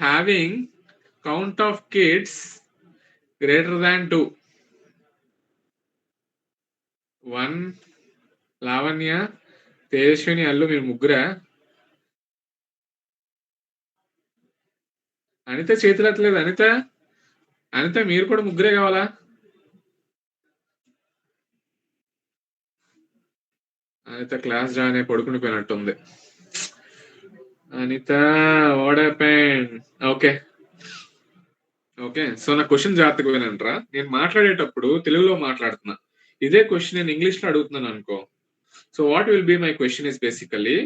Having count of kids greater than 2. 1 Lavanya, Tejaswini, Allu మీరు ముగ్గురా? అనిత చేతులు ఎత్తలేదు. అనిత మీరు కూడా ముగ్గురే కావాలా? అనిత క్లాస్ జాయిన్ అయి పడుకుని పోయినట్టుంది. Anitha what happened? Okay so నా క్వశ్చన్ జాగ్రత్తగా వినండిరా. నేను మాట్లాడేటప్పుడు తెలుగులో మాట్లాడుతున్నా. ఇదే క్వశ్చన్ నేను ఇంగ్లీష్ లో అడుగుతున్నాను అనుకో. So what will be my question is basically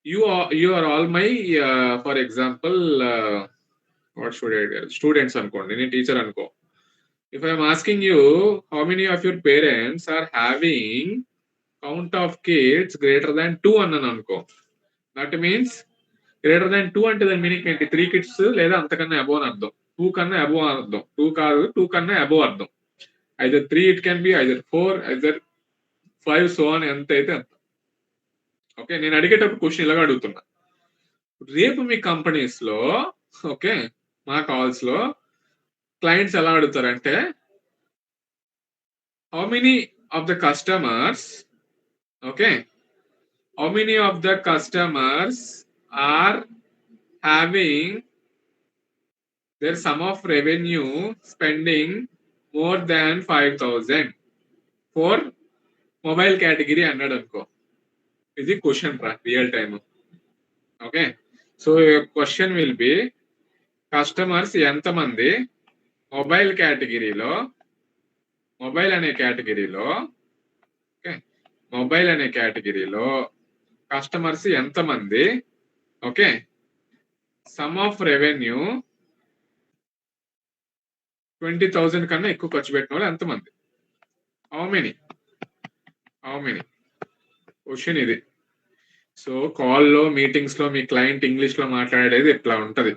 you are all my for example what should I do? Students అనుకోండి, నేను టీచర్ అనుకో. If I am asking you how many of your parents are having count of kids greater than 2 అన్నాను అనుకో. That means greater than 2 అంటే దాని meaning ఏంటి? 3 kids లేదా అంతకన్నా అబోవ్ అని అర్థం. 2 కన్నా అబోవ్ అని అర్థం. 2 కాదు, 2 కన్నా అబోవ్ అర్థం. Either 3 it can be, either 4, either 5, so అని ఎంత అయితే అంత. ఓకే, నేను అడిగేటప్పుడు క్వశ్చన్ ఇలాగ అడుగుతున్నా. రేపు మీ కంపెనీస్ లో ఓకే మా కాల్స్ లో క్లయింట్స్ ఎలా అడుగుతారంటే how many of the customers how many of the customers are having their sum of revenue spending more than 5,000 for mobile category అన్నాడు అనుకో. ఇది క్వశ్చన్ రా, real time. Okay, so question will be customers ఎంతమంది mobile కేటగిరీలో mobile అనే కేటగిరీలో customers ఎంతమంది okay some of revenue 20,000 కన్నా ఎక్కువ ఖర్చు పెట్టిన వాళ్ళు ఎంతమంది? హౌ మెనీ క్వశ్చన్ ఇది. సో కాల్లో మీటింగ్స్ లో మీ క్లయింట్ ఇంగ్లీష్ లో మాట్లాడేది ఇట్లా ఉంటది.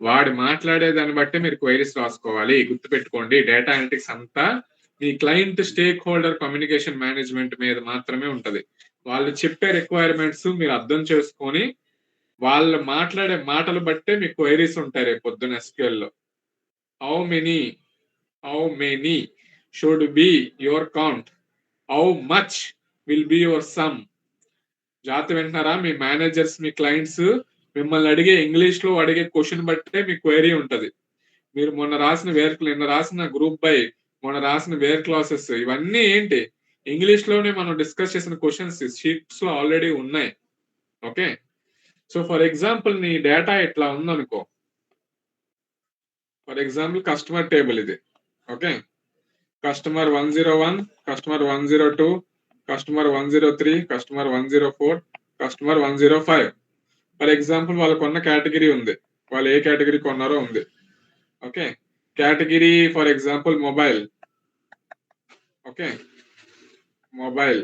వాడు మాట్లాడే దాన్ని బట్టి మీరు క్వైరీస్ రాసుకోవాలి. గుర్తుపెట్టుకోండి, డేటా అనలిటిక్స్ అంతా మీ client stakeholder communication management మీద మాత్రమే ఉంటది. వాళ్ళు చెప్పే రిక్వైర్మెంట్స్ మీరు అర్థం చేసుకొని వాళ్ళు మాట్లాడే మాటలు బట్టే మీ క్వైరీస్ ఉంటాయి రేపు పొద్దున SQL లో. How many should be your count, how much will be your some. జాగ్రత్త వింటున్నారా? మీ మేనేజర్స్, మీ క్లయింట్స్ మిమ్మల్ని అడిగే ఇంగ్లీష్ లో అడిగే క్వశ్చన్ బట్టే మీ క్వైరీ ఉంటది. మీరు నిన్న రాసిన గ్రూప్ బై, మొన్న రాసిన వేర్ క్లాసెస్, ఇవన్నీ ఏంటి ఇంగ్లీష్ లోనే మనం డిస్కస్ చేసిన క్వశ్చన్స్ షీట్స్ లో ఆల్రెడీ ఉన్నాయి. ఓకే, సో ఫర్ ఎగ్జాంపుల్ నీ డేటా ఇట్లా ఉందనుకో. ఫర్ ఎగ్జాంపుల్ కస్టమర్ టేబుల్ ఇది. Okay, customer 101, customer 102, customer 103, customer 104, customer 105. For example వాళ్ళు కొన్న కేటగిరీ ఉంది, వాళ్ళు ఏ కేటగిరీ కొన్నారో ఉంది. Okay, category for example mobile. Okay, mobile.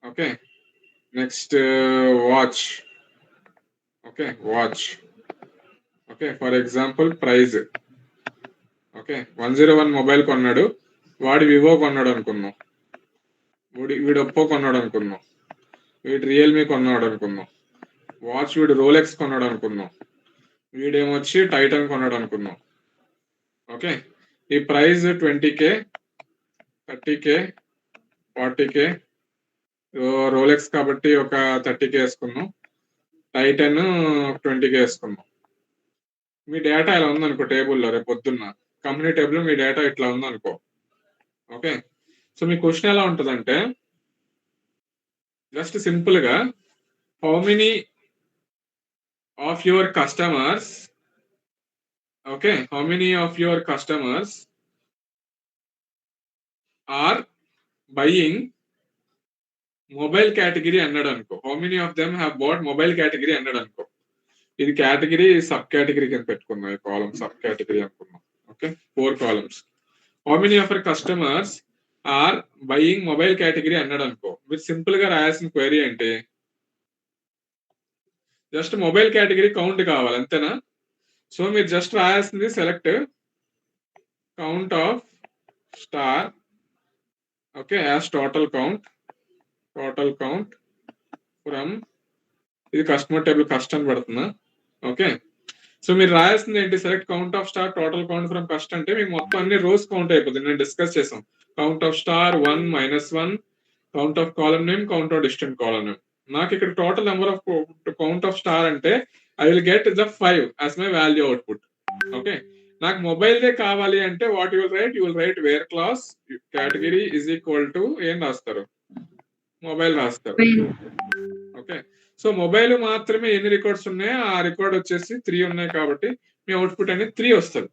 Okay, next watch. Okay, okay, for example prize. Okay, 101 mobile కొన్నాడు, వాడు వివో కొన్నాడు అనుకుందాం, వీడు ఒప్పో కొన్నాడు అనుకుందాం, వీడు రియల్మీ కొన్నాడు అనుకుందాం, వాచ్ వీడు రోలెక్స్ కొన్నాడు అనుకుందాం, వీడేమొచ్చి టైటన్ కొన్నాడు అనుకుందాం. ఓకే, ఈ price 20K, 30K, 40K. Rolex కాబట్టి ఒక 30K వేసుకుందాం, టైటన్ 20K వేసుకుందాం. మీ డేటా ఇలా ఉందనుకో టేబుల్లో, రేపు పొద్దున్న కంపెనీ టేబుల్ మీ డేటా ఇట్లా ఉందనుకో. ఓకే, సో మీ క్వశ్చన్ ఎలా ఉంటుందంటే జస్ట్ సింపుల్ గా how many of your customers are buying mobile category అన్నాడు అనుకో. How many of them have bought mobile category అన్నాడు అనుకో. ఇది కేటగిరీ, సబ్ కేటగిరీ కింద పెట్టుకుందాం. ఈ కాలమ్ సబ్ కేటగిరీ అనుకున్నాం. Okay, 4 columns. How many of your customers are buying mobile category అన్నాడు అనుకో. మీరు సింపుల్ గా రాయాల్సిన క్వైరీ అంటే జస్ట్ మొబైల్ కేటగిరీ కౌంట్ కావాలి, అంతేనా? సో మీరు జస్ట్ రాయాల్సింది select count of star okay as total count from ఇది కస్టమర్ టేబుల్ కస్ట్ అని పెడుతున్నా. ఓకే, సో మీరు రాయాల్సింది ఏంటి, select count of star total count from cust అంటే మీకు మొత్తం అన్ని రోస్ కౌంట్ అయిపోతుంది. నేను డిస్కస్ చేసాం. Count of star 1 -1, count of column name, count of distinct column name. నాకు ఇక్కడ total number of count of star అంటే I will get the 5 as my value output. Okay, నాకు మొబైల్ దే కావాలి అంటే what you will write where class category is equal to ఏం రాస్తారు, mobile రాస్తారు. ఓకే, సో మొబైల్ మాత్రమే ఎన్ని రికార్డ్స్ ఉన్నాయో ఆ రికార్డ్ వచ్చేసి 3 ఉన్నాయి కాబట్టి మీ అవుట్పుట్ అనేది 3 వస్తుంది.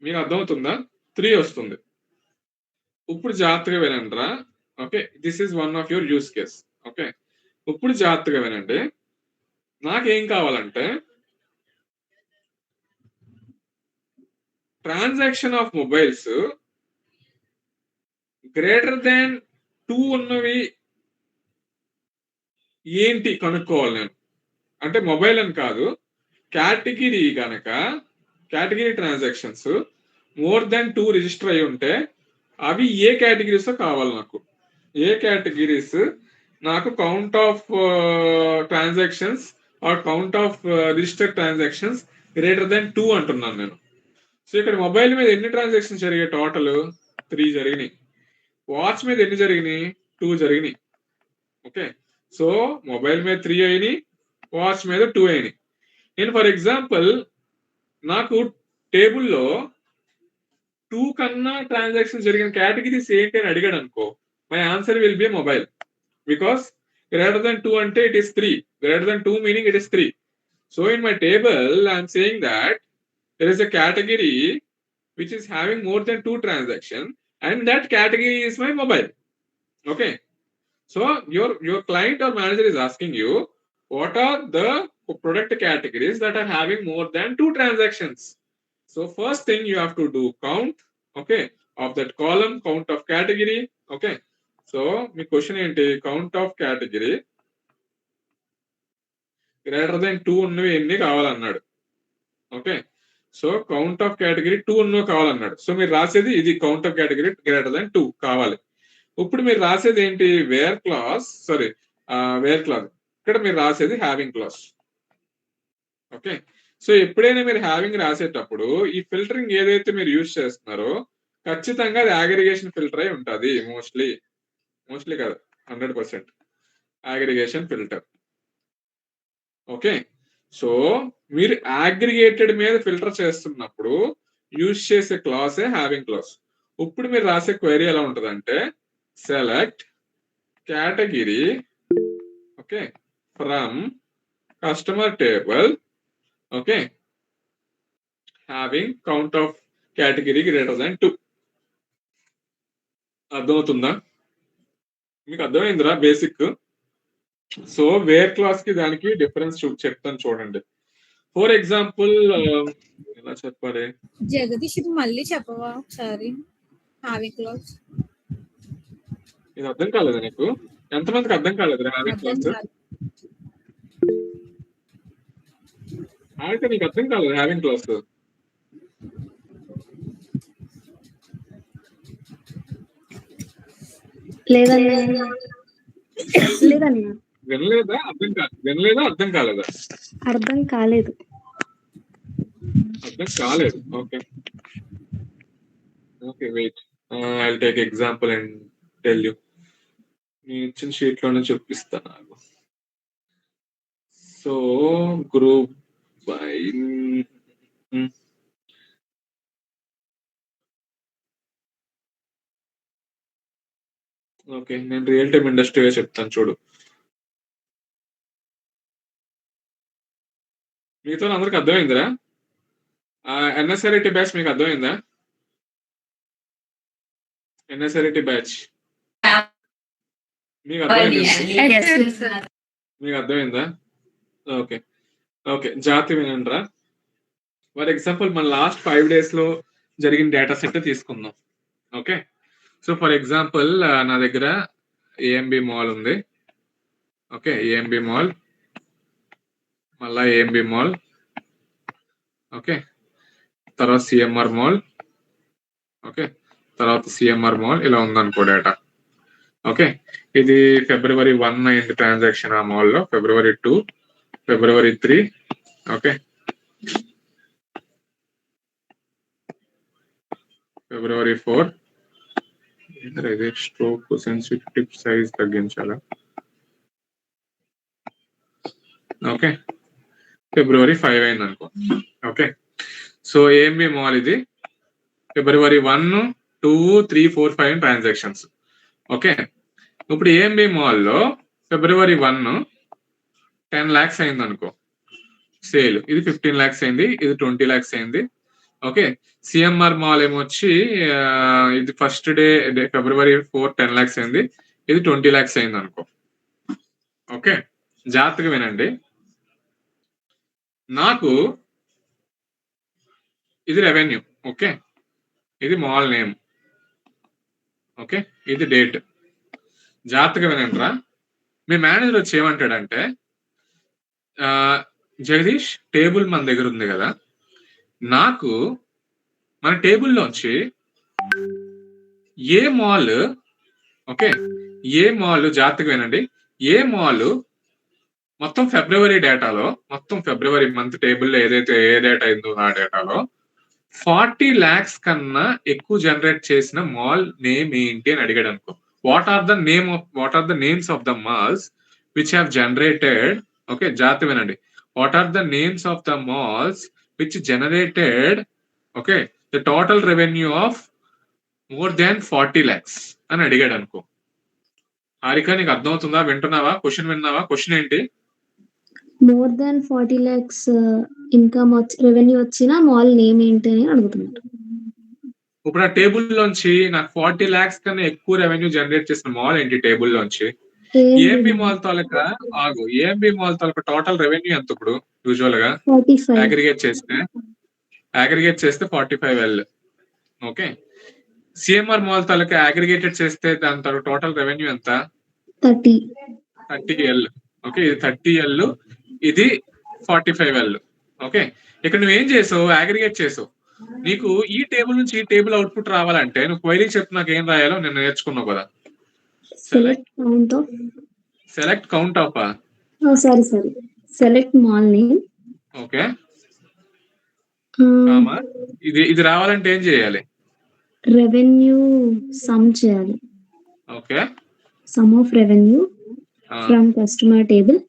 మీకు అర్థమవుతుందా? 3 వస్తుంది. ఇప్పుడు జాగ్రత్తగా వినండి రా. Okay, this is one of your use case. Okay, ఇప్పుడు జాగ్రత్తగా వినండి. నాకేం కావాలంటే transaction of mobiles greater than 2 ఉన్నవి ఏంటి కనుక్కోవాలి నేను. అంటే మొబైల్ అని కాదు, కేటగిరీ కనుక category transactions more than 2 register అయి ఉంటే అవి ఏ కేటగిరీస్ కావాలి నాకు. ఏ కేటగిరీస్ నాకు count of transactions or count of registered transactions greater than 2 అంటున్నాను నేను. సో ఇక్కడ మొబైల్ మీద ఎన్ని ట్రాన్సాక్షన్స్ జరిగాయి, టోటల్ 3 జరిగినాయి. వాచ్ మీద ఎన్ని జరిగినాయి, 2 జరిగినాయి. ఓకే, సో మొబైల్ మీద 3 అయినాయి, వాచ్ మీద 2 అయినాయి. నేను ఫర్ ఎగ్జాంపుల్ నాకు టేబుల్లో 2 కన్నా ట్రాన్సాక్షన్ జరిగిన కేటగిరీస్ ఏంటి అని అడిగాడు అనుకో, my answer will be mobile. Because greater than 2 అంటే it is 3, greater than 2 meaning it is 3. So in my table I'm saying that there is a category which is having more than 2 transactions and that category is my mobile. Okay, so your client or manager is asking you what are the product categories that are having more than 2 transactions. So first thing you have to do count, okay, of that column, count of category. Okay, so my question enti count of category greater than 2 ఉన్నవి ఎన్ని కావాలన్నాడు. Okay, so count of category 2 ఉన్నో కావాలన్నాడు. So మీరు రాసేది ఇది, count of category greater than 2 కావాలి. ఇప్పుడు మీరు రాసేది ఏంటి, వేర్ క్లాస్ ఇక్కడ మీరు రాసేది హ్యావింగ్ క్లాస్. ఓకే, సో ఎప్పుడైనా మీరు హ్యావింగ్ రాసేటప్పుడు ఈ ఫిల్టరింగ్ ఏదైతే మీరు యూజ్ చేస్తున్నారో ఖచ్చితంగా అది అగ్రిగేషన్ ఫిల్టర్ అయి ఉంటుంది. మోస్ట్లీ కాదు, 100% అగ్రిగేషన్ ఫిల్టర్. ఓకే, సో మీరు అగ్రిగేటెడ్ మీద ఫిల్టర్ చేస్తున్నప్పుడు యూజ్ చేసే క్లాసే హ్యావింగ్ క్లాస్. ఇప్పుడు మీరు రాసే క్వైరీ ఎలా ఉంటుందంటే select category, okay, from customer table, okay, having count of category greater than 2. అర్థమవుతుందా? మీకు అర్థమైందిరా బేసిక్? సో వేర్ క్లాస్ కి దానికి డిఫరెన్స్ చెప్తాను చూడండి. ఫర్ ఎగ్జాంపుల్ ఎలా చెప్పాలి, జగదీష్ ఇది మళ్ళీ చెప్పవా ఒకసారి, హ్యావింగ్ క్లాస్. ఇది అర్థం కాలేదా నీకు? ఎంతమందికి అర్థం కాలేదు హ్యావింగ్ క్లాస్? అయితే నీకు అర్థం కాలేదు హ్యావింగ్ క్లాస్? వినలేదా? అర్థం కాలేదా? అర్థం కాలేదు. Okay okay, wait, I will take example and tell you. నేను ఇచ్చిన షీట్ లోనే చూపిస్తాను. సో గ్రూప్ బై, ఓకే, నేను రియల్ టైమ్ ఇండస్ట్రీగా చెప్తాను చూడు. మీతో అందరికి అర్థమైందిరా? ఎన్ఎస్ఆర్ఐటి బ్యాచ్ మీకు అర్థమైందా? ఎన్ఎస్ఆర్ఐటి బ్యాచ్ మీకు అర్థమైందా? ఓకే ఓకే, జాతి వినండిరా. ఫర్ ఎగ్జాంపుల్ మన లాస్ట్ 5 days లో జరిగిన డేటా సెట్ తీసుకుందాం. ఓకే, సో ఫర్ ఎగ్జాంపుల్ నా దగ్గర ఏఎంబి మాల్ ఉంది. ఓకే, ఏఎంబి మాల్, మళ్ళా ఏఎంబి మాల్, ఓకే, తర్వాత సిఎంఆర్ మాల్, ఓకే, తర్వాత సిఎంఆర్ మాల్, ఇలా ఉందనుకో డేటా. ఓకే, ఇది February 1 అయింది ట్రాన్సాక్షన్ ఆ మాల్ లో, February 2, February 3. Okay, February 4. ఇది స్ట్రోక్ సెన్సిటివ్ సైజ్ తగ్గించాలా? ఓకే, February 5 అయింది అనుకో. ఓకే, సో ఏఎంబి మాల్ ఇది February 1, 2, 3, 4, 5 ట్రాన్సాక్షన్స్. ఓకే, ఇప్పుడు ఏఎంబి మాల్ లో February 1 10 lakhs అయింది అనుకో సేల్, ఇది 15 lakhs అయింది, ఇది 20 lakhs అయింది. ఓకే, సిఎంఆర్ మాల్ ఏమొచ్చి ఇది ఫస్ట్ డే February 4 10 lakhs అయింది, ఇది 20 lakhs అయింది అనుకో. ఓకే, జాగ్రత్తగా వినండి. నాకు ఇది రెవెన్యూ. ఓకే, ఇది మాల్ నేమ్. ఓకే, ఇది డేట్. జాగ్రత్తగా వినండిరా. మీ మేనేజర్ వచ్చి ఏమంటాడంటే, జగదీష్ టేబుల్ మన దగ్గర ఉంది కదా, నాకు మన టేబుల్లోంచి ఏ మాల్, ఓకే ఏ మాల్, జాగ్రత్తగా వినండి, ఏ మాల్ మొత్తం ఫిబ్రవరి డేటాలో, మొత్తం ఫిబ్రవరి మంత్ టేబుల్లో ఏదైతే ఏ డేటా అయిందో ఆ డేటాలో 40 lakhs కన్నా ఎక్కువ జనరేట్ చేసిన మాల్ నేమ్ ఏంటి అని అడిగాడు అనుకో. What are the names of the malls which have generated, okay జాగ్రత్త వినండి, what are the names of the malls which generated, okay the total revenue of more than 40 lakhs అని అడిగాడు అనుకో. హారిక నీకు అర్థమవుతుందా? వింటున్నావా? క్వశ్చన్ విన్నావా? క్వశ్చన్ ఏంటి? More than 40 lakhs income revenue వచ్చిన మాల్ నేమ్ ఏంటి అని అడుగుతున్నారు. ఇప్పుడు ఆ టేబుల్ లోంచి నాకు 40 lakhs కన్నా ఎక్కువ రెవెన్యూ జనరేట్ చేసిన మాల్ ఏంటి టేబుల్ లోంచి? ఏఎంబి మాల్ తాలూకా ఏఎంబి మాల్ తాలూకా టోటల్ రెవెన్యూ ఎంత ఇప్పుడు యూజువల్ గా 45. అగ్రిగేట్ చేస్తే 45L. ఓకే, సిఎంఆర్ మాల్ తాలూకా అగ్రిగేటెడ్ చేస్తే దాని తాలూకా టోటల్ రెవెన్యూ ఎంత? 30L. ఓకే, ఇది 30L, ఇది 45L. ఓకే, ఇక్కడ నువ్వేం చేసావు? అగ్రిగేట్ చేసావు. నీకు ఈ టేబుల్ నుంచి ఈ టేబుల్ అవుట్పుట్ రావాలంటే నువ్వు క్వైరీ చెప్పు నాకు ఏం రాయాలో నేను నేర్చుకున్నావు కదా. Select count of select mall name. Okay, ఇది రావాలంటే ఏం చేయాలి? రెవెన్యూ సమ్ చేయాలి. Okay, some of revenue from customer table.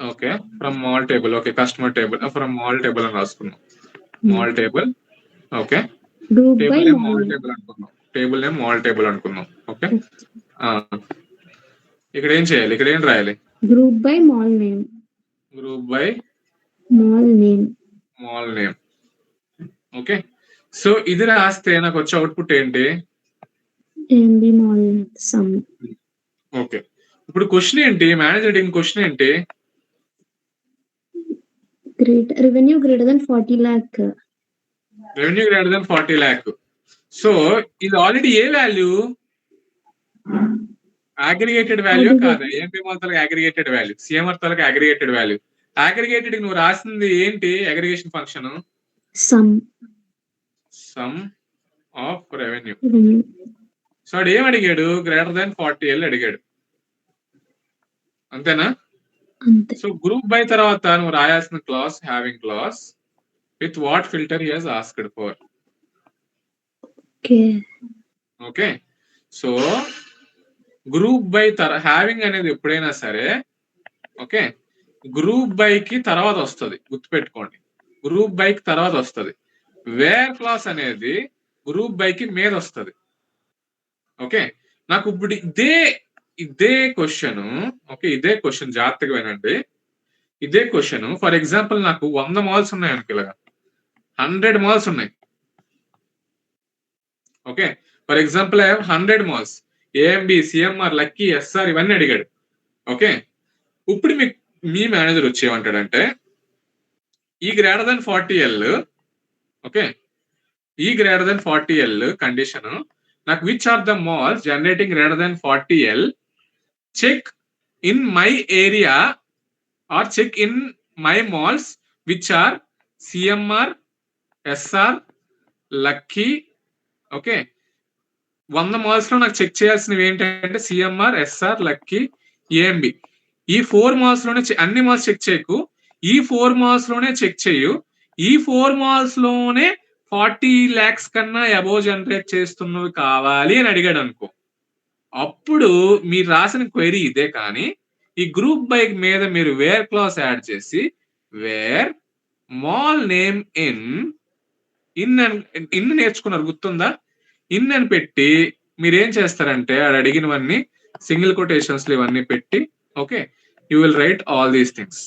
Okay, from mall table. Okay, customer table from mall table అని రాసుకున్నాం. Mall table. Okay, table name mall table అనుకున్నాం. Table name mall table అనుకున్నాం. Okay, ఇక్కడ ఏం చేయాలి? ఇక్కడ ఏం రాయాలి? Group by mall name. Mall name. Okay, so ఇది రాస్తే నాకు వచ్చే అవుట్పుట్ ఏంటి? AMB mall some. ఓకే, ఇప్పుడు క్వశ్చన్ ఏంటి? మేనేజర్ అడిగిన క్వశ్చన్ ఏంటి? Revenue greater than 40 lakh. Revenue greater than 40 lakh. So ఇది ఆల్రెడీ ఏ వాల్యూ? అగ్రిగేటెడ్ వాల్యూ కాదు. ఏఎంబి మాల్ తాలూకా అగ్రిగేటెడ్ వాల్యూ, సిఎంఆర్ తాలూకా అగ్రిగేటెడ్ వాల్యూ. అగ్రిగేటెడ్ నువ్వు రాసింది ఏంటి? Aggregation function some of revenue. So అది ఏం అడిగాడు? గ్రేటర్ దాన్ 40L అడిగాడు, అంతేనా? సో గ్రూప్ బై తర్వాత నువ్వు రాయాల్సిన class having class with what filter he has asked for. Okay, so group by having అనేది ఎప్పుడైనా సరే, ఓకే గ్రూప్ బై కి తర్వాత వస్తుంది, గుర్తుపెట్టుకోండి. గ్రూప్ బై కి తర్వాత వస్తుంది. వేర్ క్లాస్ అనేది గ్రూప్ బై కి మీద వస్తుంది. ఓకే, నాకు ఇప్పుడు ఇదే క్వశ్చన్, ఓకే ఇదే క్వశ్చన్ జాగ్రత్తగా వినండి. ఇదే క్వశ్చన్ ఫర్ ఎగ్జాంపుల్ నాకు 100 మాల్స్ ఉన్నాయి అనుకో, ఇలాగా 100 మాల్స్ ఉన్నాయి. Okay, for example I have 100 malls. AMB, CMR, Lucky, SR ఇవన్నీ అడిగాడు. ఓకే, ఇప్పుడు మీ మేనేజర్ వచ్చి ఏమంటాడంటే, ఈ గ్రేటర్ దెన్ 40L, ఓకే ఈ గ్రేటర్ దెన్ 40L కండిషన్ నాకు which are the malls generating greater than 40L, check in my area or check in my malls which are CMR, SR, Lucky, okay 100 malls లో నాకు check చేయాల్సినవి ఏంటంటే CMR, SR, lucky, AMB. ఈ 4 malls లోనే అన్ని malls check చేయకు, ఈ 4 malls లోనే చెక్ చేయు. ఈ 4 మాల్స్ లోనే 40 lakhs కన్నా అబోవ్ జనరేట్ చేస్తున్నవి కావాలి అని అడిగాడు అనుకో, అప్పుడు మీరు రాసిన క్వైరీ ఇదే. కానీ ఈ గ్రూప్ బైక్ మీద మీరు వేర్ క్లాస్ యాడ్ చేసి వేర్ మాల్ నేమ్ ఇన్ నేర్చుకున్నారు, గుర్తుందా? ఇన్ అని పెట్టి మీరేం చేస్తారంటే ఆడు అడిగినవన్నీ సింగిల్ కొటేషన్స్ ఇవన్నీ పెట్టి, okay, you will right all these things.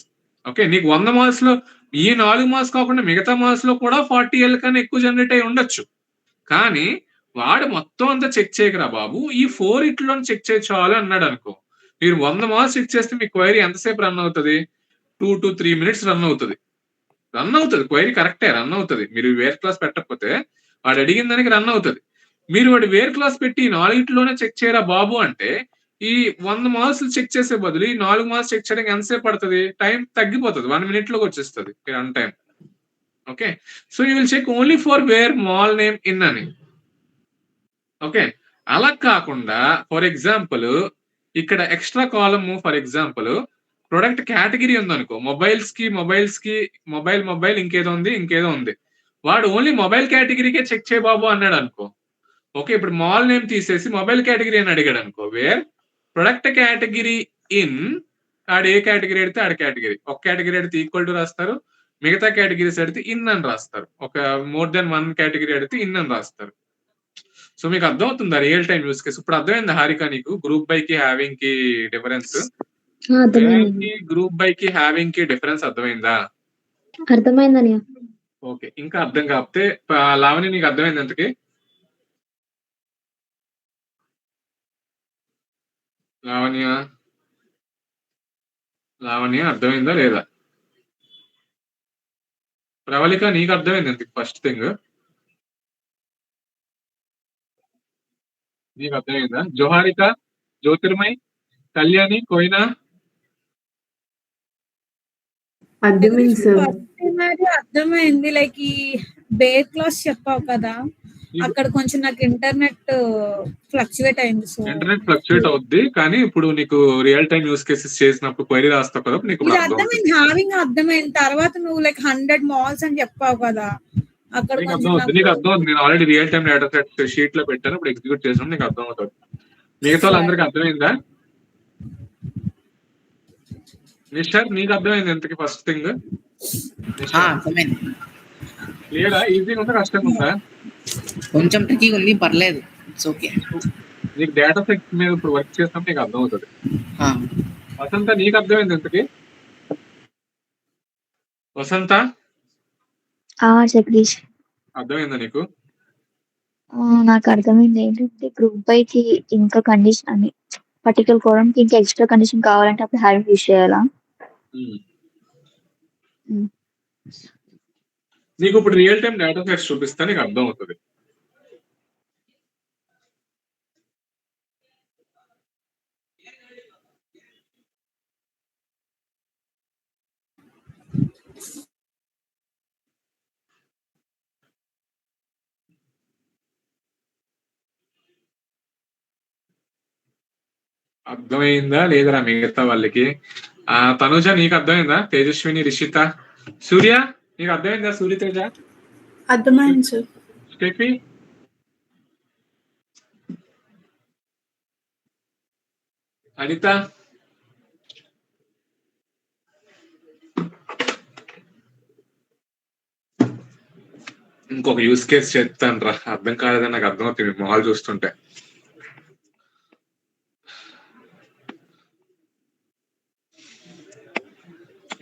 Okay, నీకు 100 మార్క్స్ లో ఈ 4 మార్క్స్ కాకుండా మిగతా మార్క్స్ లో కూడా 40L కన్నా ఎక్కువ జనరేట్ అయి ఉండొచ్చు. కానీ వాడు మొత్తం అంతా చెక్ చేయకరా బాబు, ఈ 4 ఇట్లో చెక్ చేయ చాలు అన్నాడు అనుకో, మీరు 100 మార్క్స్ చెక్ చేస్తే మీ క్వైరీ ఎంతసేపు రన్ అవుతుంది? 2 to 3 minutes రన్ అవుతుంది. క్వైరీ కరెక్టే రన్ అవుతుంది. మీరు వేర్ క్లాస్ పెట్టకపోతే వాడు అడిగిన దానికి రన్ అవుతుంది. మీరు వాడు వేర్ క్లాస్ పెట్టి 4 చెక్ చేయరా బాబు అంటే ఈ 100 మార్క్స్ చెక్ చేసే బదులు ఈ 4 మార్క్స్ చెక్ చేయడానికి ఎంతసేపు పడుతుంది? టైం తగ్గిపోతుంది, 1 minute లోకి వచ్చేస్తుంది run time. Okay, so you will check only for where mall name in అని. ఓకే, అలా కాకుండా ఫర్ ఎగ్జాంపుల్ ఇక్కడ extra column, for example product category ఉందనుకో, మొబైల్ ఇంకేదో ఉంది, వాడు ఓన్లీ మొబైల్ కేటగిరీకే చెక్ చేయ బాబు అన్నాడు అనుకో. ఓకే, ఇప్పుడు మాల్ నేమ్ తీసేసి మొబైల్ కేటగిరీ అని అడిగాడు అనుకో, వేర్ ప్రొడక్ట్ కేటగిరీ ఇన్, ఆడు ఏ కేటగిరీ అడితే ఆడ కేటగిరీ, ఒక కేటగిరీ అడితే ఈక్వల్ టు రాస్తారు, మిగతా కేటగిరీస్ అడితే ఇన్ అని రాస్తారు, ఒక మోర్ దెన్ 1 కేటగిరీ అడితే ఇన్ అని రాస్తారు. సో మీకు అర్థమవుతుందా రియల్ టైం యూస్ కేసు? ఇప్పుడు అర్థమైందా హారిక నీకు గ్రూప్ బై కి హ్యావింగ్ కి డిఫరెన్స్? గ్రూప్ బై కి హ్యావింగ్ కి డిఫరెన్స్ అర్థమైందా? అర్థమైందని. ఓకే, ఇంకా అర్థం కాకపోతే లావణ్య నీకు అర్థమైంది ఎంతకి? లావణ్య అర్థమైందా లేదా? ప్రవళిక నీకు అర్థమైంది ఎంతకి? ఫస్ట్ థింగ్ నీకు అర్థమైందా? జోహారిక, జ్యోతిర్మయ్, కళ్యాణి, కోయినా అర్థమైంది. లైక్ ఈ బేర్ క్లాస్ చెప్పావు కదా, అక్కడ కొంచెం నాకు ఇంటర్నెట్ ఫ్లక్చువేట్ అయింది. సో ఇంటర్నెట్ ఫ్లక్చువేట్ అవుద్ది, కానీ ఇప్పుడు నీకు రియల్ టైం యూస్ కేసెస్ చేసినప్పుడు క్వైరీ రాస్తావు కదా, నీకు అర్థమైంది. హావింగ్ అర్థమైంది. తర్వాత నువ్వు లైక్ 100 మాల్స్ అని చెప్పావు కదా, అక్కడ నీకు అర్థమవుతుంది. నేను already real time data set sheet లో పెట్టాను, ఇప్పుడు ఎగ్జిక్యూట్ చేసాను, నీకు అర్థమవుతుంది. మిగతా వాళ్ళందరికీ అర్థమైందా? నిషర్ నీకు అర్థమైంది ఎంతకి? ఫస్ట్ థింగ్ క్లియరా? ఈజీగా ఉందా కష్టంగా ఉందా? కొంచెం ట్రికీగా ఉంది, పర్లేదు, ఇట్స్ ఓకే. నీకు డేటా సెట్ మీద ఇప్పుడు వర్క్ చేసినప్పుడు నీకు అర్థమవుతుంది. వసంత నీకు అర్థమైంది ఎంతకి? వసంత జగదీష్ అర్థమైందా నీకు? నాకు అర్థమైంది ఏంటంటే గ్రూప్ బై కి ఇంకా కండిషన్ అని పర్టికులర్ కోరం కి ఇంకా ఎక్స్ట్రా కండిషన్ కావాలంటే అప్పుడు హ్యావింగ్ యూజ్ చేయాలా? నీకు ఇప్పుడు రియల్ టైం డేటా సెట్స్ చూపిస్తే నీకు అర్థం అవుతుంది. అర్థమైందా లేదరా మిగతా వాళ్ళకి? తనుజ నీకు అర్థమైందా? తేజస్విని, రిషిత, సూర్య నీకు అర్థమైందా? సూర్య, తేజ అర్థమైంది సార్. స్టెఫీ, అనిత, ఇంకొక యూస్ కేస్ చెప్తాను రా, అర్థం కాలేదని నాకు అర్థమవుతుంది మాల్ చూస్తుంటే.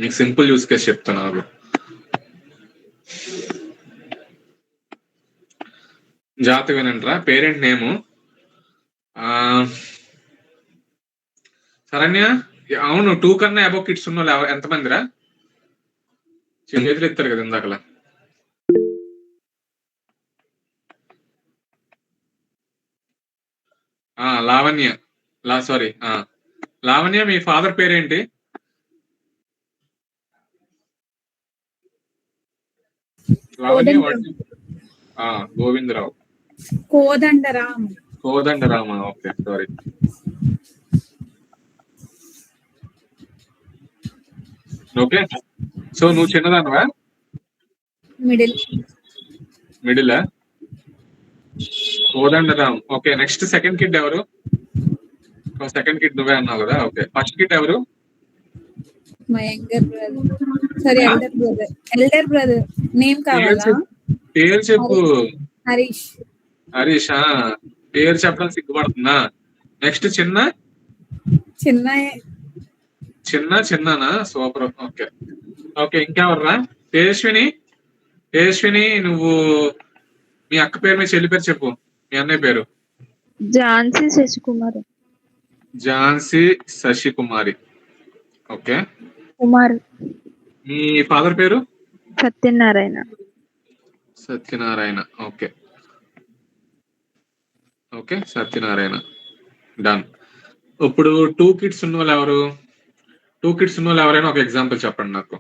మీకు సింపుల్ యూస్ కేస్ చెప్తాను. జాతి వినండిరా. పేరెంట్ నేము శరణ్య. అవును, 2 కన్నా అబౌవ్ కిడ్స్ ఉన్న వాళ్ళు ఎంతమందిరా? చేతులు ఎత్తారు కదా ఇందాకలా. లావణ్య, సారీ లావణ్య, మీ ఫాదర్ పేరేంటి? Lavanya, Govindarao. Kodandaram. Kodandarama. Okay, sorry. Okay, so నువ్వు చిన్నదానవా? మిడిల్. మిడిలా? Kodandaram. Okay, next second kid ఎవరు? సెకండ్ కిడ్ నువ్వే అన్నావు కదా. ఓకే, ఫస్ట్ కిడ్ ఎవరు? మా younger brother. Sorry, elder brother. Name కావాలా? పేరు చెప్పు. హరీష్. హరీష్. పేరు చెప్పడం సిగ్గుపడుతుందా? నెక్స్ట్ చిన్ననా? సూపర్. ఓకే ఓకే, ఇంకెవర్రా? తేజస్విని, నువ్వు మీ అక్క పేరు, మీ చెల్లి పేరు చెప్పు. మీ అన్నయ్య పేరు? ఝాన్సీ శశికుమారి. ఓకే. కుమార్. మీ ఫాదర్ పేరు? Satyanarayana. Okay okay, Satyanarayana. Done. ఇప్పుడు 2 కిడ్స్ ఉన్న వాళ్ళు ఎవరు? 2 కిడ్స్ ఉన్న వాళ్ళు ఎవరైనా ఒక ఎగ్జాంపుల్ చెప్పండి నాకు.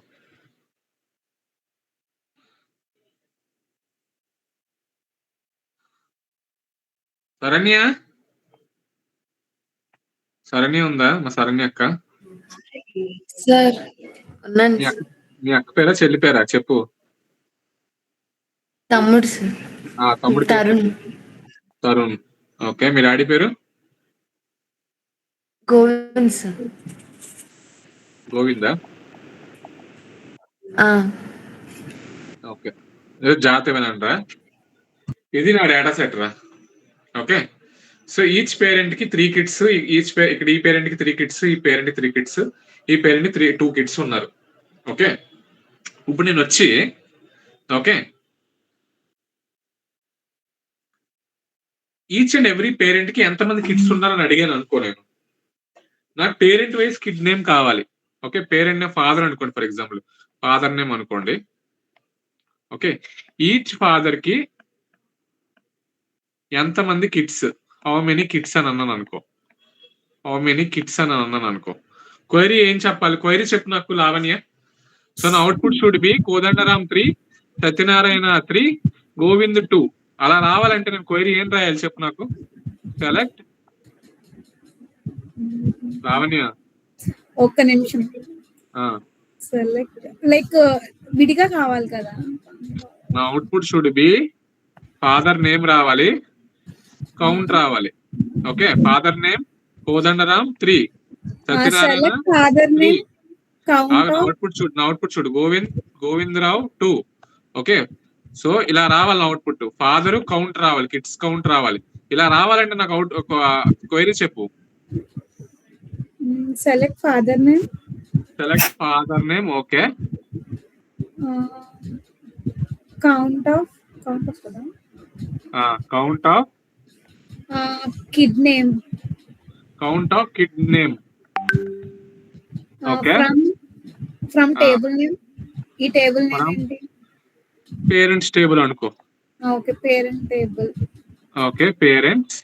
శరణ్య ఉందా? మా శరణ్య అక్క. సార్ మీ అక్క పేరా చెల్లి పేరా చెప్పు. తమ్ముడు సార్. తమ్ముడు తరుణ్. ఓకే, మీ డాడీ పేరు? గోవింద్ సార్. గోవిందా? ఓకే, జాతీయమేనంటరా? ఇది నా డేటా సెట్ రా. ఓకే, సో ఈచ్ పేరెంట్ కి 3 కిడ్స్. ఇక్కడ ఈ పేరెంట్ కి 3 కిడ్స్, ఈ పేరెంట్ కి 3 కిడ్స్, ఈ పేరెంట్ కి 2 కిడ్స్ ఉన్నారు. ఓకే, ఇప్పుడు నేను వచ్చి okay each and every parent కి ఎంతమంది కిడ్స్ ఉన్నారని అడిగాను అనుకో. నేను నాకు పేరెంట్ వైజ్ కిడ్ నేమ్ కావాలి. ఓకే, పేరెంట్ నేమ్ ఫాదర్ అనుకోండి, ఫర్ ఎగ్జాంపుల్ ఫాదర్ నేమ్ అనుకోండి. ఓకే, ఈచ్ ఫాదర్ కి ఎంతమంది కిడ్స్, హౌ మెనీ కిడ్స్ అని అన్నాను అనుకో. క్వైరీ ఏం చెప్పాలి? క్వైరీ చెప్పు నాకు లావణ్య. సో నా output should be Kodandaram 3, Satyanarayana 3, Govind 2. అలా రావాలంటే నేను క్వైరీ ఏం రాయాలి చెప్పు నాకు. సెలెక్ట్ లావణ్య. ఒక్క నిమిషం. సెలెక్ట్ లైక్ విడిగా కావాలి కదా. నా output should be father name రావాలి, కౌంట్ రావాలి. Okay, father name Kodandaram 3, Satyanarayana 3. Output should Govind Rao 2. Okay, so ఇలా రావాలి అవుట్పుట్. ఫాదర్ కౌంట్ రావాలి, కిడ్స్ కౌంట్ రావాలి. ఇలా రావాలంటే నాకు క్వైరీ చెప్పు. Select father name. Okay, count of kid name. Okay, from table name. ఈ టేబుల్ నేమ్ ఏంటి? పేరెంట్స్ టేబుల్ అనుకో. Okay, parent table. Okay, parents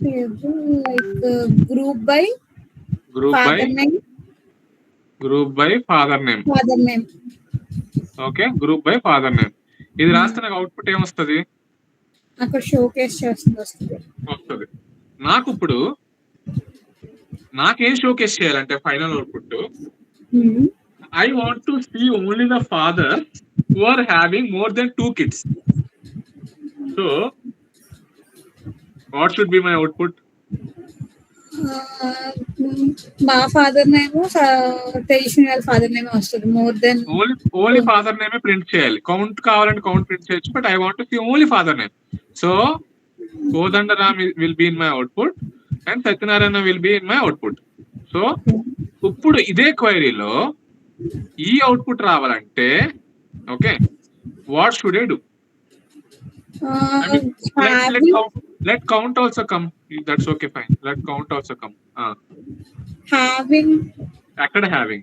table like group by father name. Okay, group by father name. ఇది రాస్తే నాకు output ఏమొస్తుంది? అక్కడ showcase వస్తుంది. నాకు ఇప్పుడు నాకేం షోకేస్ చేయాలంటే final output I want to see only the father who are having more than 2 kids. So what should be my output? మా ఫాదర్ నేమ్ తేజస్విని వాళ్ళ ఫాదర్ నేమ్ వస్తుంది. More than only father name print చేయాలి. Count కావాలంటే count print చేయొచ్చు, but I want to see only father name. So Kodandaram will be in my output and Satyanarayana will be in my output. So ఇప్పుడు ఇదే క్వైరీలో ఈ output రావాలంటే okay, what should I do? Let count also come. That's okay, fine. Let count also come. having akkada having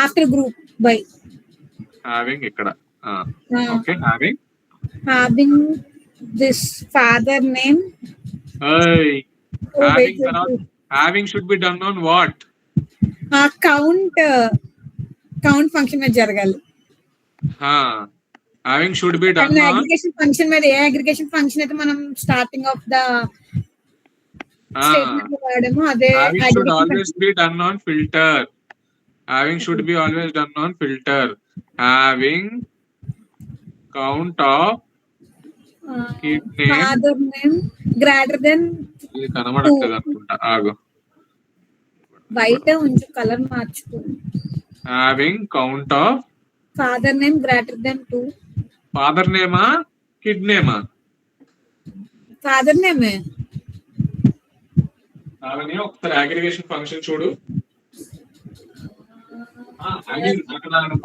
after group by having ikkada okay, having this father name. Having should be done on what? count function में జరగాలి. Having should B done on aggregation function మీద ఏ aggregation function అయితే మనం starting of the statement లో వాడామో అదే having should aggregation always be done on filter. Having should be always done on filter. Having count of kid name father name greater than ఇది కనబడట్లేదు అనుకుంటా, ఆగు. బయట ఉంచు కలర్ మార్చుకో. Having count of father name greater than 2. Father నేమా kid నేమా? Father నేమే. అలానే ఒకసారి అగ్రిగేషన్ ఫంక్షన్ చూడు.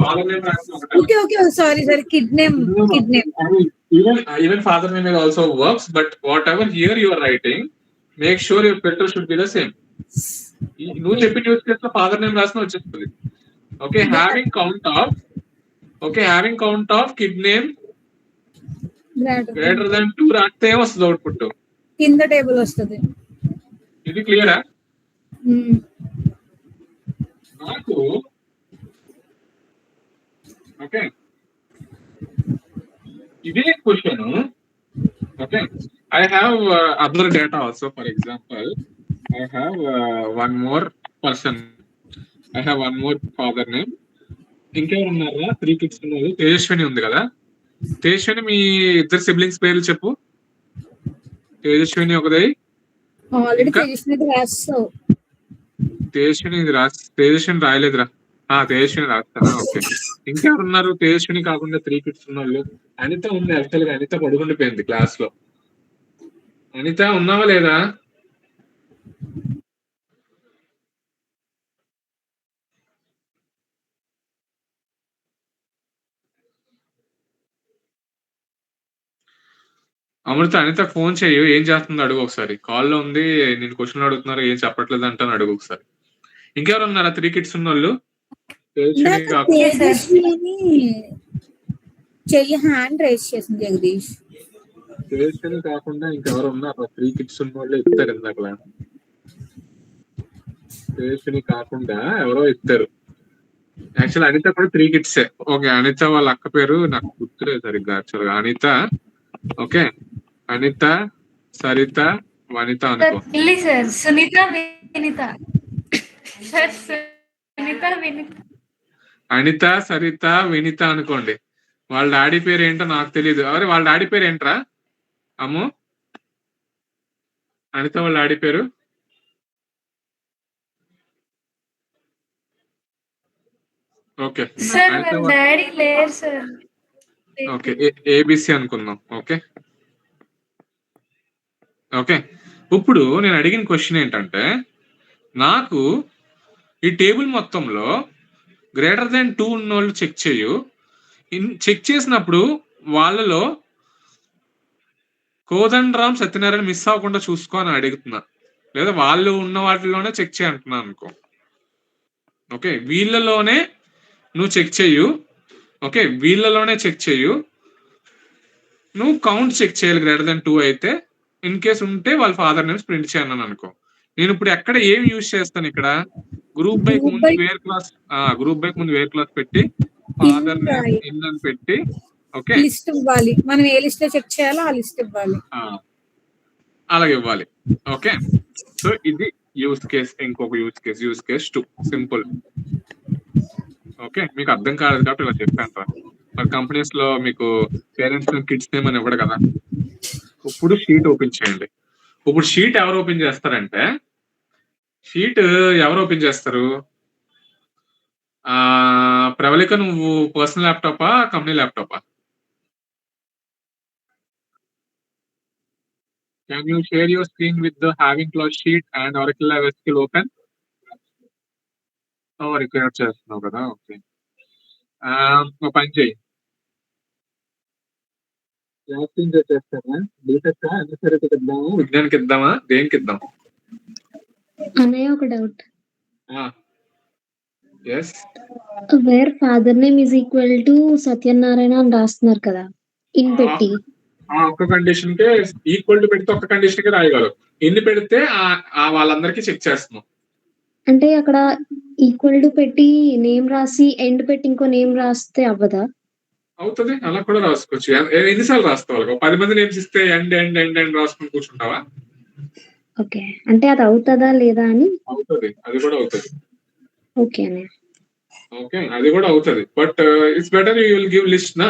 Father name okay okay sorry kid name. even father name also works, but whatever here you are writing, make sure your filter should be the same. నువ్వు చెప్పిన use case లో father name రాసిన వచ్చేస్తుంది. Okay, having count of kid name greater than 2 రాస్తే ఏమొస్తుంది output? కింద table వస్తుంది. ఇది క్లియరా? నాకు ఓకే ఇదే question. Okay, I have other data also. For example, I have one more person. I have one more father name. ఇంకెవరు ఉన్నారా? 3 kids ఉన్నారు. తేజస్విని ఉంది కదా. తేజస్విని మీ ఇద్దరు సిబ్లింగ్స్ పేర్లు చెప్పు. తేజస్విని ఒకదై. ఆల్రెడీ తేజస్విని రాస్తావు. తేజస్విని రాయలేదురా. తేజస్విని రాస్తాను. ఓకే, ఇంకెవరు ఉన్నారు? తేజస్విని కాకుండా 3 kids ఉన్న వాళ్ళు. అనిత ఉంది. యాక్చువల్ గా అనిత పడుకుండిపోయింది క్లాస్ లో. అనిత ఉన్నావా లేదా? అమృత, అనిత ఫోన్ చేయు. ఏం చేస్తుందో అడుగు ఒకసారి. కాల్లో ఉంది, నేను క్వశ్చన్ అడుగుతున్నారు, ఏం చెప్పట్లేదు అంటాను, అడుగు ఒకసారి. ఇంకెవరు ఉన్నారా 3 kids ఉన్న వాళ్ళు? తేజస్విని చెయ్యి హ్యాండ్ రేస్ చేసింది జగదీష్. తేజస్విని కాకుండా ఇంకెవరు ఉన్నారు? 3 kids ఉన్న వాళ్ళు ఇస్తారు ఇందాకలా. తేజస్విని కాకుండా ఎవరో ఇస్తారు. యాక్చువల్ అనిత కూడా 3 kids. ఓకే, అనిత వాళ్ళ అక్క పేరు నాకు గుర్తులేదు సరిగ్గా. యాక్చువల్ గా అనిత. ఓకే, అనిత, సరిత, వనిత అనుకో. అనిత, సరిత, వినిత అనుకోండి. వాళ్ళ డాడీ పేరు ఏంటో నాకు తెలియదు. అరే, వాళ్ళ డాడీ పేరు ఏంట్రా అమ్ము? అనిత వాళ్ళ డాడీ పేరు? ఓకే, ఓకే, ఏబిసి అనుకుందాం. ఓకే ఓకే ఇప్పుడు నేను అడిగిన క్వశ్చన్ ఏంటంటే, నాకు ఈ టేబుల్ మొత్తంలో గ్రేటర్ దాన్ 2 ఉన్నోళ్ళు చెక్ చేయు. చెక్ చేసినప్పుడు వాళ్ళలో కోదండరామ్, సత్యనారాయణ మిస్ అవ్వకుండా చూసుకో అని అడుగుతున్నా, లేదా వాళ్ళు ఉన్న వాటిలోనే చెక్ చేయంటున్నా అనుకో. ఓకే, వీళ్ళలోనే నువ్వు చెక్ చేయు. ఓకే, వీళ్ళలోనే చెక్ చేయు. నువ్వు కౌంట్ చెక్ చేయాలి. గ్రేటర్ దాన్ 2 అయితే, ఇన్ కేస్ ఉంటే వాళ్ళ ఫాదర్ నేమ్స్ ప్రింట్ చేయను అనుకో. నేను ఇప్పుడు ఎక్కడ ఏం యూజ్ చేస్తాను? ఇక్కడ గ్రూప్ బైక్ ముందు వేర్ క్లాస్ పెట్టి ఫాదర్ నేమ్ ఇన్ అని పెట్టి, ఓకే, లిస్ట్ ఇవ్వాలి. మనం ఏ లిస్ట్ చెక్ చేయాలో ఆ లిస్ట్ ఇవ్వాలి. అలాగే ఇవ్వాలి. ఓకే, సో ఇది యూజ్ కేస్. ఇంకొక యూజ్ కేస్ 2 సింపుల్. ఓకే, మీకు అర్థం కాలేదు కాబట్టి ఇలా చెప్పాను. మరి కంపెనీస్ లో మీకు పేరెంట్స్ కిడ్స్ నేమ్ అని ఇవ్వడు కదా. ఇప్పుడు షీట్ ఓపెన్ చేయండి. ఇప్పుడు షీట్ ఎవరు ఓపెన్ చేస్తారంటే, ప్రవళిక, నువ్వు పర్సనల్ ల్యాప్టాపా కంపెనీ ల్యాప్టాపా? Can you share your screen with the having clause sheet and Oracle Live SQL open? Record చేస్తున్నావు కదా. ఓకే, ఒక పని చేయి. చేస్తారా? విజ్ఞానికి ఇద్దామా? దేనికి ఇద్దాం? అన్నయ్య ఒక doubt. yes, where father name is equal to Satyanarayana అని రాస్తున్నారు కదా, ఇన్ పెట్టి ఒక్క కండిషన్ కే ఈక్వల్ టు పెడితే ఒక్క కండిషన్ కి రాయగలరు. ఎన్ని పెడితే వాళ్ళందరికీ చెక్ చేస్తున్నాం. అంటే అక్కడ ఈక్వల్ టు పెట్టి నేమ్ రాసి ఎండ్ పెట్టి ఇంకో నేమ్ రాస్తే అవ్వదా? అవుతది. అలా కూడా రాసుకోవచ్చు. ఎన్నిసార్లు రాస్తావు? ఒక 10 మంది నేమ్స్ ఇస్తే ఎండ్ ఎండ్ ఎండ్ ఎండ్ రాసుకొని కూర్చుంటావా? ఓకే. అంటే అది అవుతదా లేదా అని? అవుతది. అది కూడా అవుతది. ఓకే అన్నయ్య. ఓకే. అది కూడా అవుతది. But it's better you will give list నా.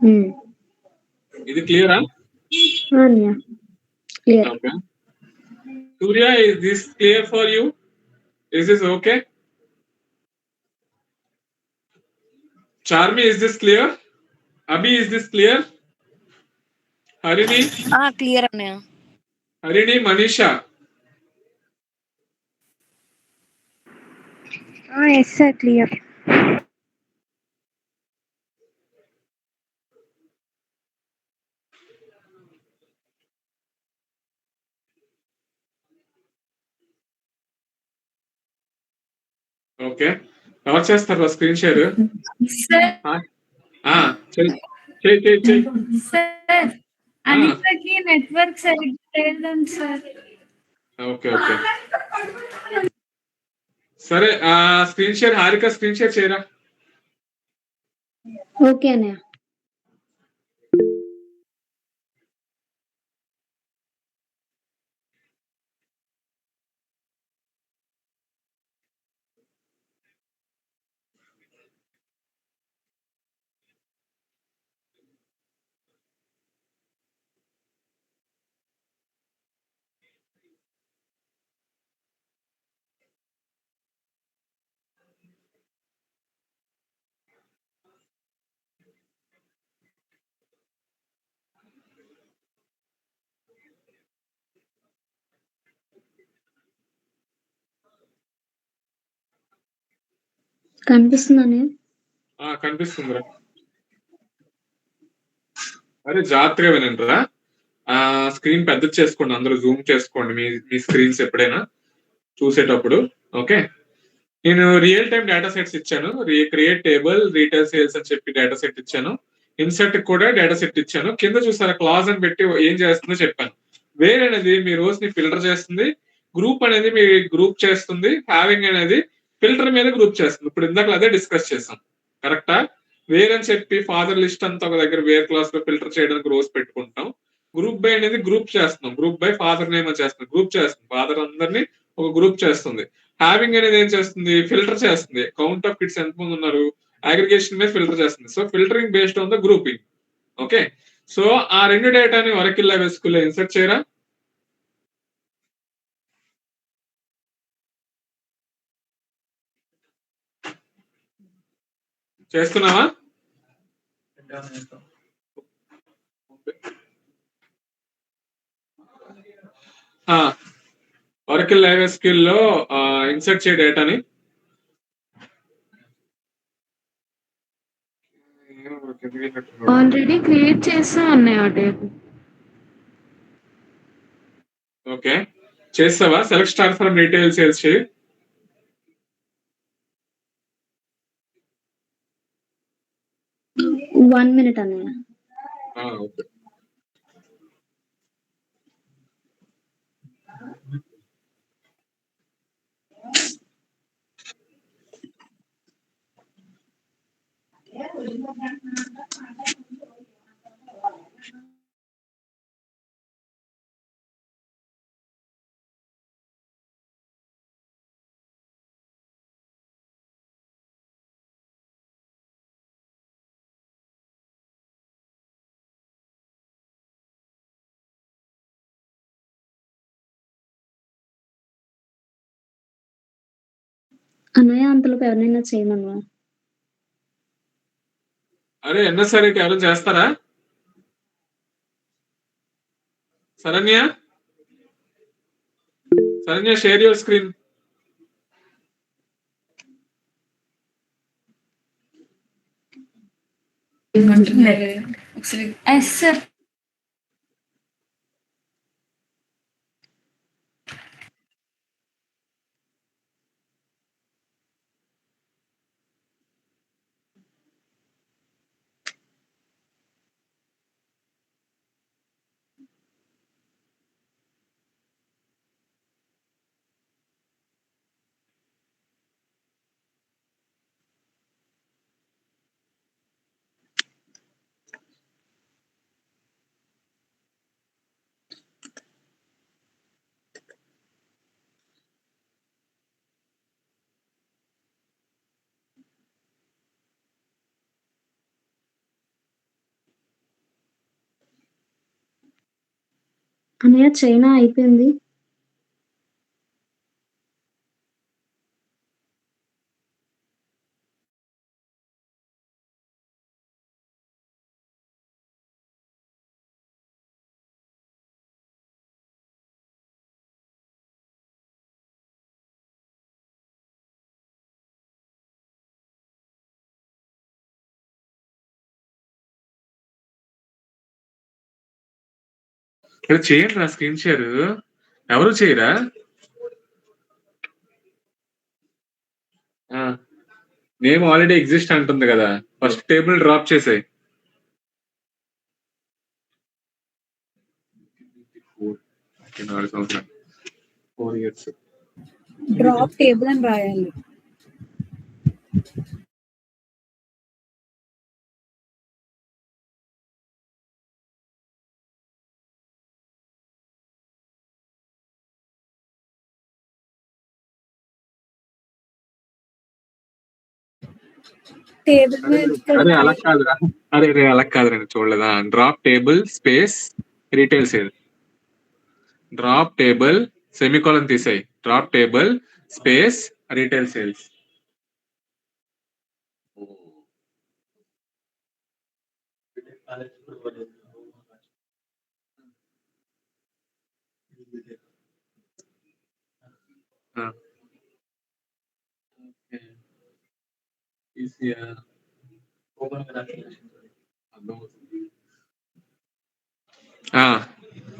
హ్మ్. ఇది క్లియరా? ఆ! అన్నయ్య. Clear. Okay. Surya, is this clear for you? Is this okay? Charmi, is this clear? Abhi, is this clear? Harini, clear అన్నయ్య. Harini, Manisha. Yes sir clear. Okay. ఎవరు చేస్తారు screen share? Sir చెయ్యి. సార్ అనితకి network సరిగ్గా లేదండి sir. Okay. సరే, screen share Harika screen share చేయరా? Okay అన్నయ్య. కనిపిస్తుందా అన్నయ్య? కనిపిస్తుందిరా. అరే జాగ్రత్తగా వినండిరా. స్క్రీన్ పెద్ద చేసుకోండి, అందరూ జూమ్ చేసుకోండి మీ స్క్రీన్స్ ఎప్పుడైనా చూసేటప్పుడు. ఓకే. నేను రియల్ టైమ్ డేటా సెట్స్ ఇచ్చాను. క్రియేట్ టేబుల్, రీటైల్ సేల్స్ అని చెప్పి డేటా సెట్ ఇచ్చాను. ఇన్సర్ట్ కూడా డేటా సెట్ ఇచ్చాను. కింద చూసారా క్లాజ్ అని పెట్టి ఏం చేస్తుందో చెప్పాను. వేర్ అనేది మీ రోజ్ ని ఫిల్టర్ చేస్తుంది, గ్రూప్ అనేది మీ గ్రూప్ చేస్తుంది, హ్యావింగ్ అనేది ఫిల్టర్ మీద గ్రూప్ చేస్తుంది. ఇప్పుడు ఇందాక అదే డిస్కస్ చేసాం. కరెక్టా? వేర్ అని చెప్పి ఫాదర్ లిస్ట్ అంతా ఒక దగ్గర వేర్ క్లాస్ లో ఫిల్టర్ చేయడానికి రోజ్ పెట్టుకుంటాం. గ్రూప్ బై అనేది గ్రూప్ చేస్తున్నాం. గ్రూప్ బై ఫాదర్ నేమ్ అని చేస్తున్నాం. గ్రూప్ చేస్తుంది, ఫాదర్ అందరినీ ఒక గ్రూప్ చేస్తుంది. హ్యావింగ్ అనేది ఏం చేస్తుంది? ఫిల్టర్ చేస్తుంది. కౌంట్ ఆఫ్ కిడ్స్ ఎంతమంది ఉన్నారు, అగ్రిగేషన్ మీద ఫిల్టర్ చేస్తుంది. So filtering based on the grouping. Okay. So ఆ రెండు డేటాని వరకిల్ SQL లో ఇన్సర్ట్ చేయరా? చేస్తున్నావా? వరకిల్ SQL లో ఇన్సర్ట్ చేయ డేటాని. ఆల్రెడీ క్రియేట్ చేసా అన్నయ్య ఆ టేబుల్. ఓకే. చేస్తావా? Select star from retail sales చేయి. 1 minute అన్నయ్య. ఓకే. అన్నయ్య అంతలోపు ఎవరినైనా చేయమను. అరే ఎన్ఎస్ఆర్కి ఎవరు చేస్తారా? Saranya share your screen. Yes sir. అన్నయ్య చైనా అయిపోయింది. ఇక్కడ చేయండి రా స్క్రీన్ షేర్. ఎవరు చేయరా? నేమ్ ఆల్రెడీ ఎగ్జిస్ట్ అంటుంది కదా, ఫస్ట్ టేబుల్ డ్రాప్ చేసాయి. డ్రాప్ టేబుల్ అని రాయాలి. టేబుల్ మీద అరే అలా కాదురా, అరే అలా కాదురా, చూడలేదా? Drop table space retail sale. Drop table semicolon తీసాయి. Drop table space retail sales.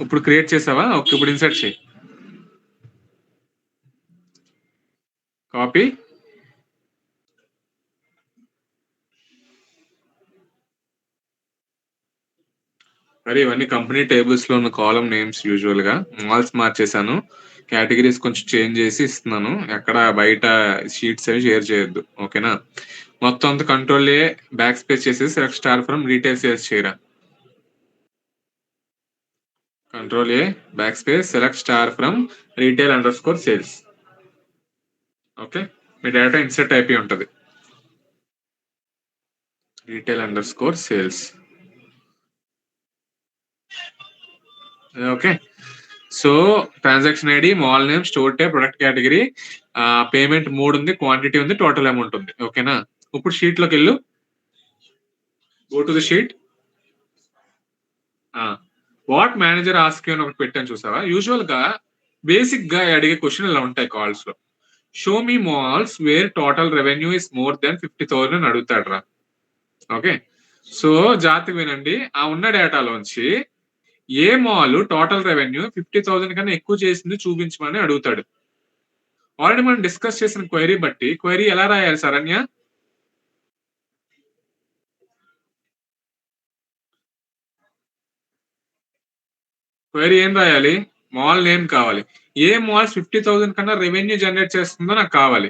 ఇప్పుడు క్రియేట్ చేసావా? ఓకే, ఇప్పుడు ఇన్సర్ట్ చేయి. కాపీ. మరి ఇవన్నీ కంపెనీ టేబుల్స్ లో ఉన్న కాలం నేమ్స్. యూజువల్ గా మాల్స్ మార్చేసాను, కేటగిరీస్ కొంచెం చేంజ్ చేసి ఇస్తున్నాను. ఎక్కడ బయట షీట్స్ అవి షేర్ చేయొద్దు, ఓకేనా? మొత్తం అంతా కంట్రోల్ ఏ బ్యాక్ స్పేస్ చేసేసి select star from retail sales చేయరా. Control A backspace select star from retail underscore sales. Okay, మీ డేటా ఇన్సర్ట్ అయిపోయి ఉంటుంది. Retail underscore sales. Okay, so transaction ID, mall name, store type, product category, payment mode ఉంది, quantity ఉంది, total amount ఉంది. ఓకేనా? ఇప్పుడు sheet లోకి వెళ్ళు. Go to the sheet. What manager ask అని ఒకటి పెట్టాను, చూసావా? యూజువల్ గా బేసిక్ గా అడిగే క్వశ్చన్ ఇలా ఉంటాయి కాల్స్ లో. Show me malls where total revenue is more than 50,000 అని అడుగుతాడు రా. ఓకే, సో జాగ్రత్తగా వినండి. ఆ ఉన్న డేటాలోంచి ఏ మాల్ టోటల్ రెవెన్యూ 50,000 కన్నా ఎక్కువ చేసింది చూపించమని అడుగుతాడు. ఆల్రెడీ మనం డిస్కస్ చేసిన క్వైరీ బట్టి క్వైరీ ఎలా రాయాలి శరణ్య? క్వైరీ ఏం రాయాలి? మాల్ నేమ్ కావాలి. ఏ మాల్స్ 50,000 కన్నా రెవెన్యూ జనరేట్ చేస్తుందో నాకు కావాలి.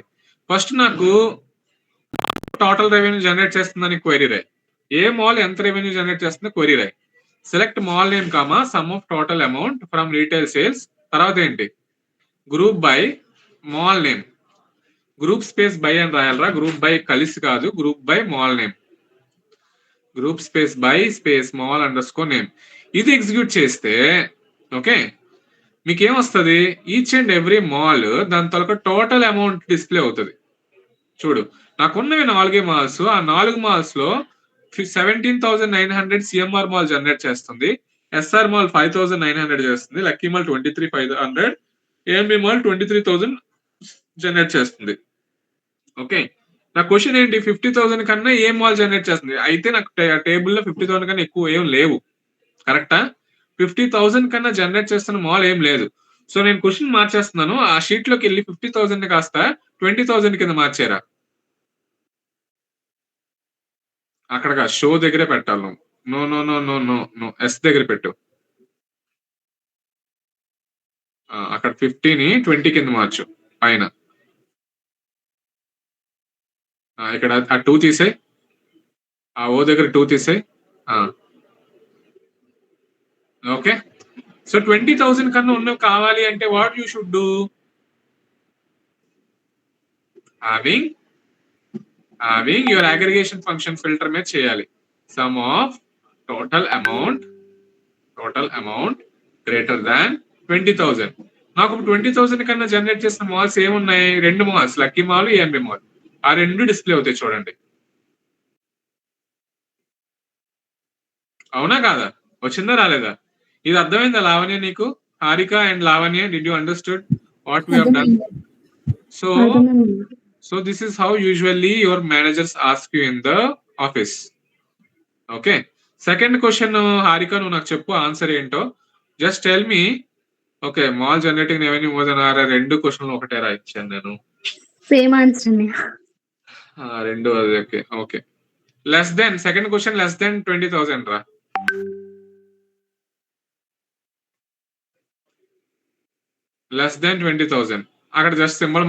ఫస్ట్ నాకు టోటల్ రెవెన్యూ జనరేట్ చేస్తుందని క్వైరీ రాయి. ఏ మాల్ ఎంత రెవెన్యూ జనరేట్ చేస్తుందో క్వైరీ రాయి. Select mall name comma sum of total amount from retail sales. తర్వాత ఏంటి? Group by mall name. Group space by అని రాయాలరా, గ్రూప్ బై కలిసి కాదు, group by mall name. Group space by space mall underscore name. ఇది execute చేస్తే okay, మీకేమొస్తుంది? Each and every mall దాని తొలక టోటల్ అమౌంట్ డిస్ప్లే అవుతుంది. చూడు, నాకున్నవి 4 మాల్స్. ఆ 4 మాల్స్ లో 17,900 సిఎంఆర్ మాల్ జనరేట్ చేస్తుంది, ఎస్ఆర్ మాల్ 5,900 చేస్తుంది, lucky mall 23,500, AMB mall 23,000 generate చేస్తుంది. ఓకే, నా క్వశ్చన్ ఏంటి? 50,000 కన్నా ఏ మాల్ జనరేట్ చేస్తుంది? అయితే నాకు టేబుల్లో 50,000 కన్నా ఎక్కువ ఏం లేవు, కరెక్టా? 50,000 కన్నా జనరేట్ చేస్తున్న మాల్ ఏం లేదు. సో నేను క్వశ్చన్ మార్చేస్తున్నాను. ఆ షీట్ లోకి వెళ్ళి 50,000 కాస్త 20,000 కింద మార్చారా. అక్కడ షో దగ్గరే పెట్టాలి నువ్వు. No no no no no no, yes దగ్గర పెట్టు. అక్కడ 50ని 20 కింద మార్చు పైన. ఇక్కడ ఆ 2 తీసేయి, ఆ ఓ దగ్గర 2 తీసేయి. ఓకే, సో 20,000 కన్నా ఉన్నవి కావాలి అంటే what you should do? having your aggregation function filter మీద చేయాలి. sum of total amount greater than 20,000. నాకు 20,000 కన్నా జనరేట్ చేసిన మాల్స్ ఏమున్నాయి? 2 malls, lucky mall, AMB mall. ఆ 2 డిస్ప్లే అవుతాయి చూడండి. అవునా కాదా? వచ్చిందా రాలేదా? ఇది అర్థమైందా లావణ్య నీకు? Harika and Lavanya, did you understood what we have done? అర్థమైంది. So this is how usually your managers ask you in the office. Okay. Second question, Harika, నువ్వు నాకు చెప్పు ఆన్సర్ ఏంటో. Just tell me. Okay, mall generating revenue more than or 2 క్వశ్చన్లు ఒకటే రా ఇచ్చాను నేను. సేమ్ ఆన్సర్ అన్నయ్య. 2 అది okay. Okay. Less than, second question less than 20,000 రా. Less than 20,000. అక్కడ జస్ట్ సింబల్